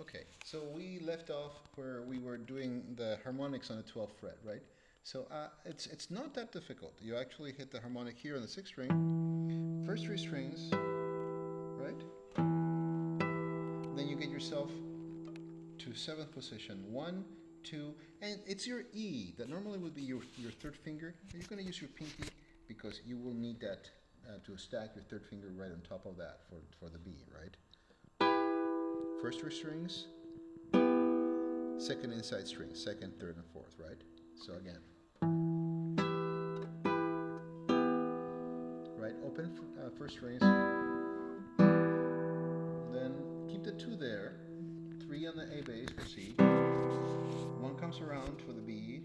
Okay, so we left off where we were doing the harmonics on the 12th fret, right? So it's not that difficult. You actually hit the harmonic here on the 6th string, first 3 strings, right? Then you get yourself to 7th position, 1, 2, and it's your E that normally would be your 3rd finger. You're going to use your pinky because you will need that to stack your 3rd finger right on top of that for the B, right? First 3 strings, 2nd inside string, 2nd, 3rd, and 4th, right? So again, right, open first strings, then keep the 2 there, 3 on the A bass for C, 1 comes around for the B,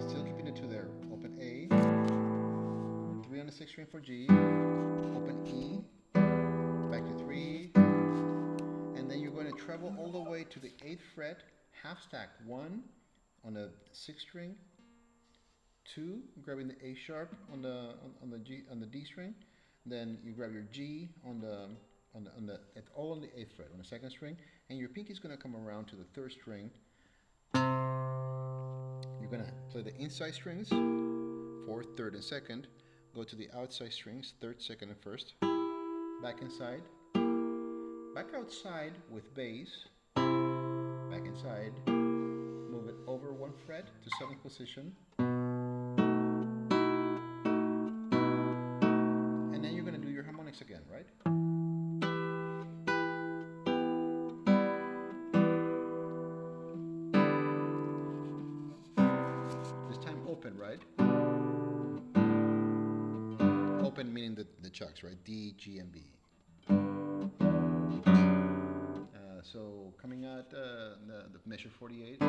still keeping the 2 there, open A, 3 on the 6th string for G, open E, back to 3, and then you're going to treble all the way to the 8th fret, half stack 1 on the 6th string, 2 grabbing the A sharp on the D string, then you grab your G on the all on the 8th fret on the 2nd string, and your pinky is going to come around to the 3rd string. You're going to play the inside strings, 4th, 3rd, and 2nd. Go to the outside strings, 3rd, 2nd, and 1st. Back inside. Back outside with bass. Back inside. Move it over 1 fret to 7th position. And then you're going to do your harmonics again, right? This time open, right? Open meaning the chucks, right? D, G, and B. So coming out the measure 48.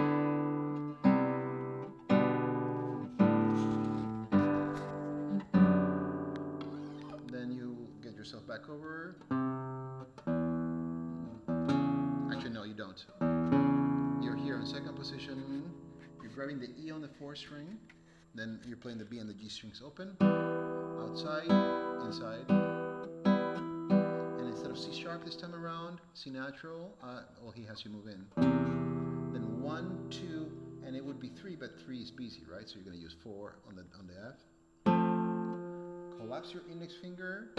Then you get yourself back over. Actually, no, you don't. You're here in 2nd position. You're grabbing the E on the 4th string. Then you're playing the B and the G strings open. Outside, inside. And instead of C sharp this time around, C natural, well, he has you move in. Then 1, 2, and it would be 3, but 3 is busy, right? So you're going to use 4 on the F. Collapse your index finger.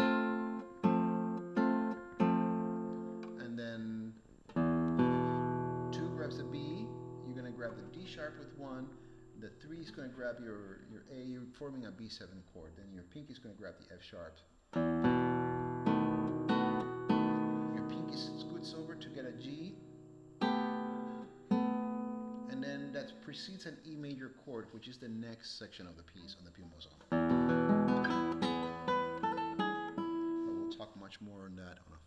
And then 2 grabs the B. You're going to grab the D sharp with 1. The 3 is going to grab your A. You're forming a B7 chord. Then your pinky is going to grab the F sharp. Your pinky scoots over to get a G. And then that precedes an E major chord, which is the next section of the piece on the piano mozzo. But we'll talk much more on that on a